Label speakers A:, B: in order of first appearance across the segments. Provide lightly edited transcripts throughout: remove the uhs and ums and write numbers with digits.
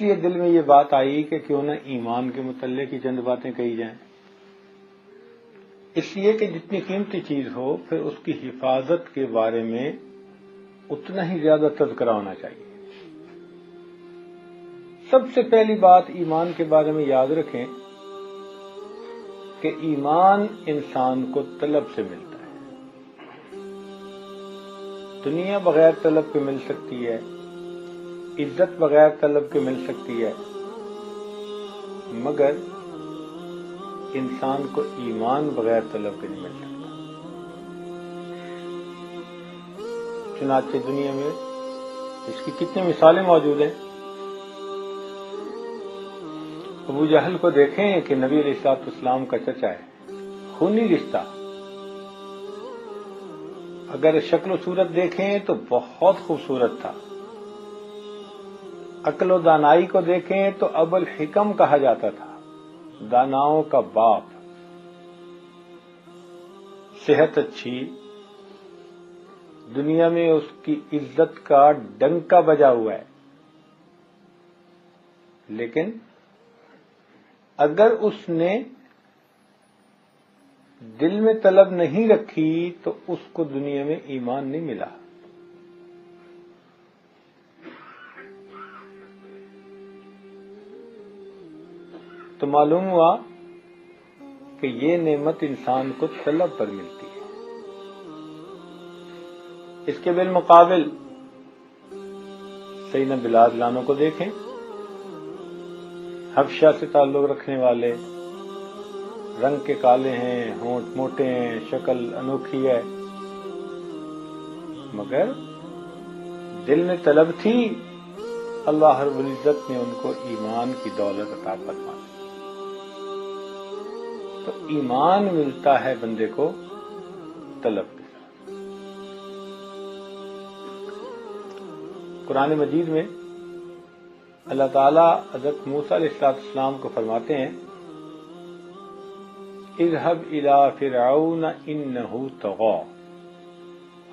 A: لیے دل میں یہ بات آئی کہ کیوں نہ ایمان کے متعلق ہی چند باتیں کہی جائیں. اس لیے کہ جتنی قیمتی چیز ہو پھر اس کی حفاظت کے بارے میں اتنا ہی زیادہ تذکرہ ہونا چاہیے. سب سے پہلی بات ایمان کے بارے میں یاد رکھیں کہ ایمان انسان کو طلب سے ملتا ہے. دنیا بغیر طلب کے مل سکتی ہے، عزت بغیر طلب کے مل سکتی ہے، مگر انسان کو ایمان بغیر طلب کے نہیں مل سکتا. چنانچہ دنیا میں اس کی کتنی مثالیں موجود ہیں. ابو جہل کو دیکھیں کہ نبی علیہ الصلوۃ والسلام کا چچا ہے، خونی رشتہ. اگر شکل و صورت دیکھیں تو بہت خوبصورت تھا. عقل و دانائی کو دیکھیں تو ابو الحکم کہا جاتا تھا، داناؤں کا باپ. صحت اچھی، دنیا میں اس کی عزت کا ڈنکا بجا ہوا ہے. لیکن اگر اس نے دل میں طلب نہیں رکھی تو اس کو دنیا میں ایمان نہیں ملا. تو معلوم ہوا کہ یہ نعمت انسان کو طلب پر ملتی ہے. اس کے بالمقابل سیدنا بلال رضی اللہ عنہ کو دیکھیں، حبشہ سے تعلق رکھنے والے، رنگ کے کالے ہیں، ہونٹ موٹے ہیں، شکل انوکھی ہے، مگر دل میں طلب تھی. اللہ رب العزت نے ان کو ایمان کی دولت عطا فرمائی. تو ایمان ملتا ہے بندے کو طلب کے ساتھ. قرآن مجید میں اللہ تعالیٰ حضرت موسیٰ علیہ السلام کو فرماتے ہیں، اذهب الى فرعون انه طغى.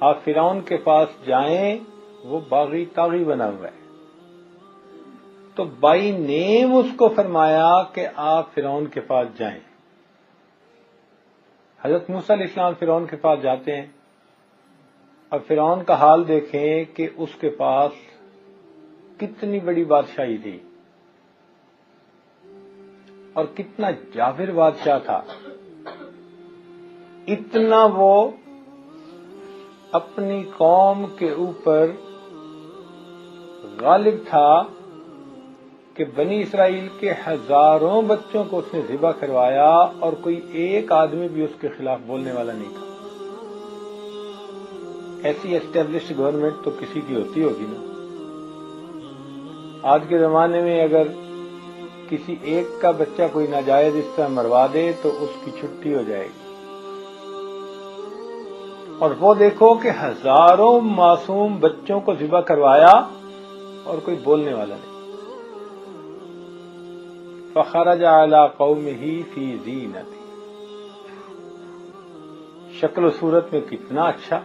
A: آپ فرعون کے پاس جائیں، وہ باغی طاغی بنا ہوا ہے. تو بائی نیم اس کو فرمایا کہ آپ فرعون کے پاس جائیں. حضرت موسیٰ علیہ السلام فرعون کے پاس جاتے ہیں. اب فرعون کا حال دیکھیں کہ اس کے پاس کتنی بڑی بادشاہی تھی اور کتنا جابر بادشاہ تھا. اتنا وہ اپنی قوم کے اوپر غالب تھا کہ بنی اسرائیل کے ہزاروں بچوں کو اس نے ذبح کروایا اور کوئی ایک آدمی بھی اس کے خلاف بولنے والا نہیں تھا. ایسی اسٹیبلشڈ گورنمنٹ تو کسی کی ہوتی ہوگی نا. آج کے زمانے میں اگر کسی ایک کا بچہ کوئی ناجائز اس طرح مروا دے تو اس کی چھٹی ہو جائے گی. اور وہ دیکھو کہ ہزاروں معصوم بچوں کو ذبح کروایا اور کوئی بولنے والا نہیں. فخرج علی قومہ فی زینتہ. شکل و صورت میں کتنا اچھا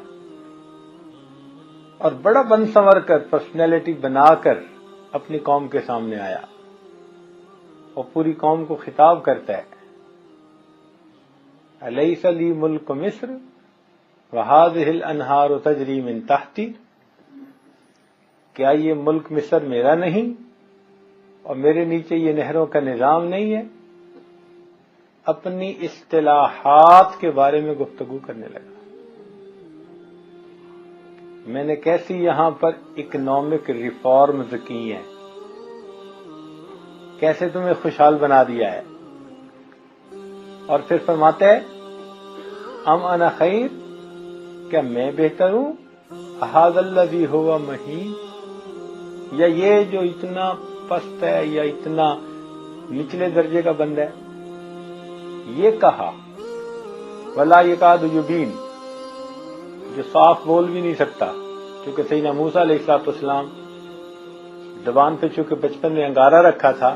A: اور بڑا بن سنور کر پرسنالٹی بنا کر اپنی قوم کے سامنے آیا اور پوری قوم کو خطاب کرتا ہے، الیس لی ملک مصر وہذہ الانہار تجری من تحتی. کیا یہ ملک مصر میرا نہیں اور میرے نیچے یہ نہروں کا نظام نہیں ہے؟ اپنی اصطلاحات کے بارے میں گفتگو کرنے لگا. میں نے کیسی یہاں پر اکنامک ریفارمز کی ہیں، کیسے تمہیں خوشحال بنا دیا ہے. اور پھر فرماتا ہے ام انا خیر، کیا میں بہتر ہوں، احاذ الذی ہوا مہین، یا یہ جو اتنا پست ہے یا اتنا نچلے درجے کا بندہ ہے. یہ کہا ولا یکاد یبین، جو صاف بول بھی نہیں سکتا، کیونکہ سیدنا موسیٰ علیہ السلام زبان پہ چونکہ بچپن میں انگارہ رکھا تھا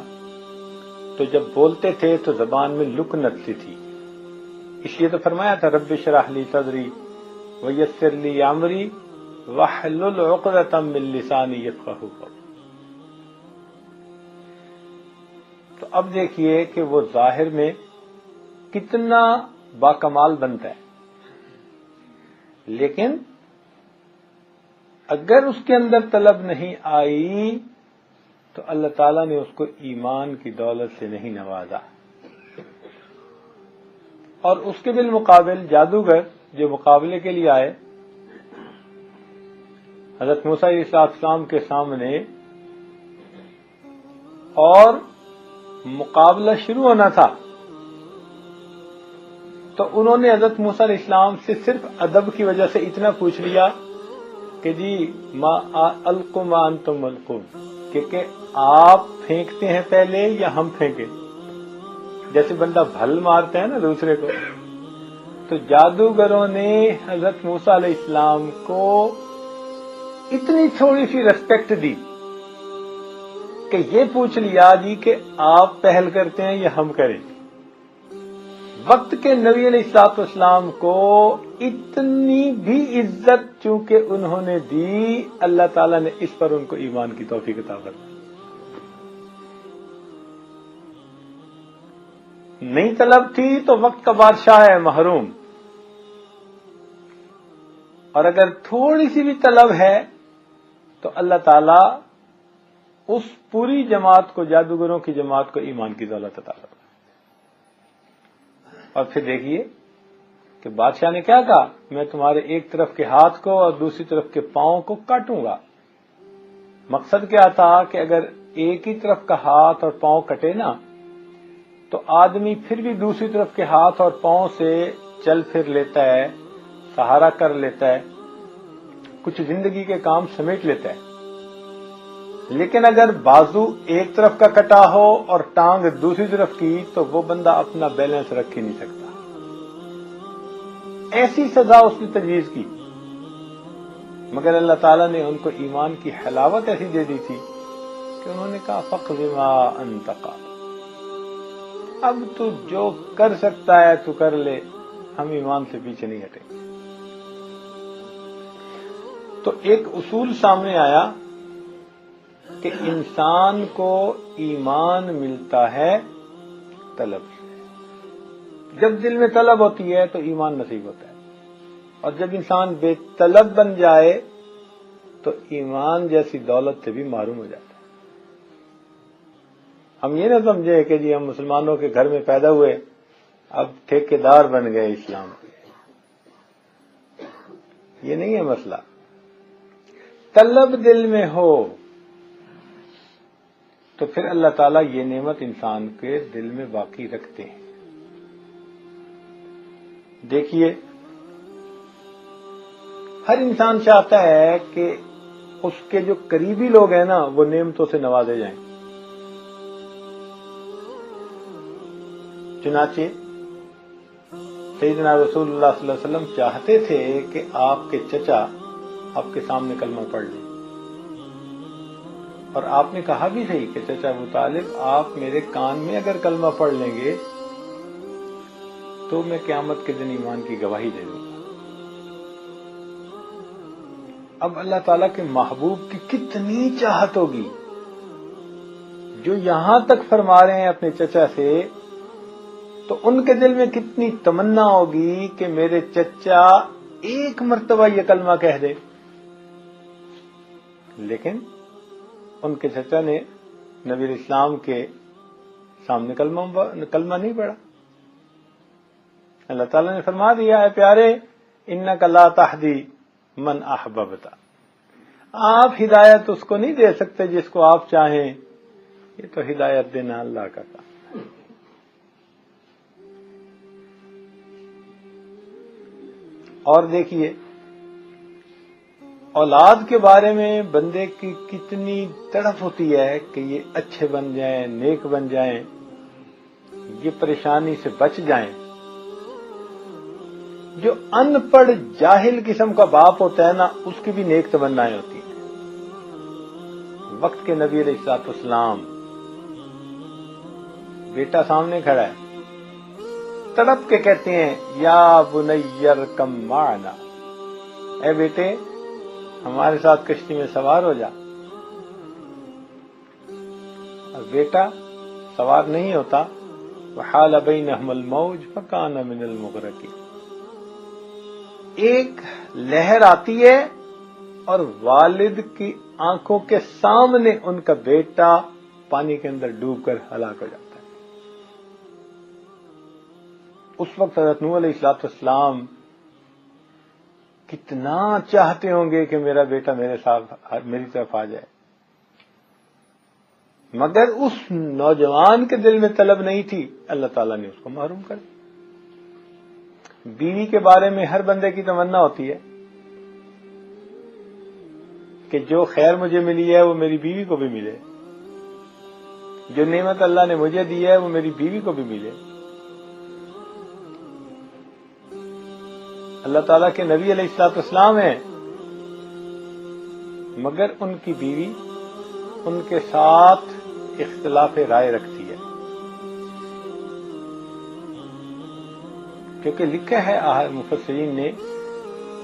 A: تو جب بولتے تھے تو زبان میں لکنت سی تھی. اس لیے تو فرمایا تھا رب اشرح لی صدری ویسر لی امری واحلل عقدۃ من لسانی یفقہوا قولی. تو اب دیکھیے کہ وہ ظاہر میں کتنا باکمال بنتا ہے، لیکن اگر اس کے اندر طلب نہیں آئی تو اللہ تعالیٰ نے اس کو ایمان کی دولت سے نہیں نوازا. اور اس کے بالمقابل جادوگر جو مقابلے کے لیے آئے حضرت موسیٰ علیہ السلام کے سامنے، اور مقابلہ شروع ہونا تھا، تو انہوں نے حضرت موسیٰ علیہ السلام سے صرف ادب کی وجہ سے اتنا پوچھ لیا کہ جی ما القوا ما انتم ملقون، کہ آپ پھینکتے ہیں پہلے یا ہم پھینکیں؟ جیسے بندہ بھل مارتا ہے نا دوسرے کو. تو جادوگروں نے حضرت موسیٰ علیہ السلام کو اتنی تھوڑی سی ریسپیکٹ دی کہ یہ پوچھ لیا جی کہ آپ پہل کرتے ہیں یا ہم کریں. وقت کے نبی علیہ السلام کو اتنی بھی عزت چونکہ انہوں نے دی، اللہ تعالیٰ نے اس پر ان کو ایمان کی توفیق عطا فرمائی. نہیں طلب تھی تو وقت کا بادشاہ ہے محروم، اور اگر تھوڑی سی بھی طلب ہے تو اللہ تعالیٰ اس پوری جماعت کو، جادوگروں کی جماعت کو ایمان کی دولت عطا فرمائے. اور پھر دیکھیے کہ بادشاہ نے کیا کہا، میں تمہارے ایک طرف کے ہاتھ کو اور دوسری طرف کے پاؤں کو کاٹوں گا. مقصد کیا تھا کہ اگر ایک ہی طرف کا ہاتھ اور پاؤں کٹے نا تو آدمی پھر بھی دوسری طرف کے ہاتھ اور پاؤں سے چل پھر لیتا ہے، سہارا کر لیتا ہے، کچھ زندگی کے کام سمیٹ لیتا ہے. لیکن اگر بازو ایک طرف کا کٹا ہو اور ٹانگ دوسری طرف کی تو وہ بندہ اپنا بیلنس رکھ ہی نہیں سکتا. ایسی سزا اس نے تجویز کی، مگر اللہ تعالیٰ نے ان کو ایمان کی حلاوت ایسی دے دی تھی کہ انہوں نے کہا فاقض ما انت قاض، اب تو جو کر سکتا ہے تو کر لے، ہم ایمان سے پیچھے نہیں ہٹیں. تو ایک اصول سامنے آیا کہ انسان کو ایمان ملتا ہے طلب سے. جب دل میں طلب ہوتی ہے تو ایمان نصیب ہوتا ہے، اور جب انسان بے طلب بن جائے تو ایمان جیسی دولت سے بھی محروم ہو جاتا ہے. ہم یہ نہ سمجھیں کہ جی ہم مسلمانوں کے گھر میں پیدا ہوئے اب ٹھیکیدار بن گئے اسلام کے، یہ نہیں ہے مسئلہ. طلب دل میں ہو تو پھر اللہ تعالیٰ یہ نعمت انسان کے دل میں باقی رکھتے ہیں. دیکھیے ہر انسان چاہتا ہے کہ اس کے جو قریبی لوگ ہیں نا وہ نعمتوں سے نوازے جائیں. چنانچہ سیدنا رسول اللہ صلی اللہ علیہ وسلم چاہتے تھے کہ آپ کے چچا آپ کے سامنے کلمہ پڑھ لیں، اور آپ نے کہا بھی صحیح کہ چچا ابو طالب آپ میرے کان میں اگر کلمہ پڑھ لیں گے تو میں قیامت کے دن ایمان کی گواہی دے دوں گا. اب اللہ تعالیٰ کے محبوب کی کتنی چاہت ہوگی جو یہاں تک فرما رہے ہیں اپنے چچا سے، تو ان کے دل میں کتنی تمنا ہوگی کہ میرے چچا ایک مرتبہ یہ کلمہ کہہ دے. لیکن ان کے چچا نے نبی اسلام کے سامنے کلمہ نہیں پڑھا. اللہ تعالیٰ نے فرما دیا ہے پیارے انک لا تہدی من احببت، آپ ہدایت اس کو نہیں دے سکتے جس کو آپ چاہیں، یہ تو ہدایت دینا اللہ کا کام. اور دیکھیے اولاد کے بارے میں بندے کی کتنی تڑپ ہوتی ہے کہ یہ اچھے بن جائیں، نیک بن جائیں، یہ پریشانی سے بچ جائیں. جو ان پڑھ جاہل قسم کا باپ ہوتا ہے نا اس کی بھی نیک تمنائیں ہوتی ہیں. وقت کے نبی علیہ الصلوۃ والسلام، بیٹا سامنے کھڑا ہے، تڑپ کے کہتے ہیں یا بنی ارکم معنا، اے بیٹے ہمارے ساتھ کشتی میں سوار ہو جا. اور بیٹا سوار نہیں ہوتا وحال بینہم الموج فکان من المغرقین. ایک لہر آتی ہے اور والد کی آنکھوں کے سامنے ان کا بیٹا پانی کے اندر ڈوب کر ہلاک ہو جاتا ہے. اس وقت حضرت نوح علیہ السلام کتنا چاہتے ہوں گے کہ میرا بیٹا میری طرف آ جائے، مگر اس نوجوان کے دل میں طلب نہیں تھی، اللہ تعالیٰ نے اس کو محروم کر دیا. بیوی کے بارے میں ہر بندے کی تمنا ہوتی ہے کہ جو خیر مجھے ملی ہے وہ میری بیوی کو بھی ملے، جو نعمت اللہ نے مجھے دی ہے وہ میری بیوی کو بھی ملے. اللہ تعالیٰ کے نبی علیہ السلام ہیں، مگر ان کی بیوی ان کے ساتھ اختلاف رائے رکھتی ہے، کیونکہ لکھا ہے مفسرین نے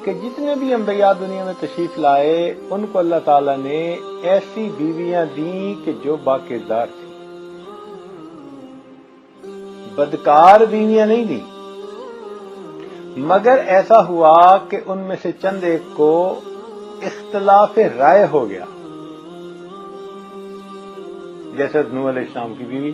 A: کہ جتنے بھی انبیاء دنیا میں تشریف لائے ان کو اللہ تعالیٰ نے ایسی بیویاں دیں کہ جو باکردار تھی، بدکار بیویاں نہیں دیں. مگر ایسا ہوا کہ ان میں سے چند ایک کو اختلاف رائے ہو گیا، جیسے نوح علیہ السلام کی بیوی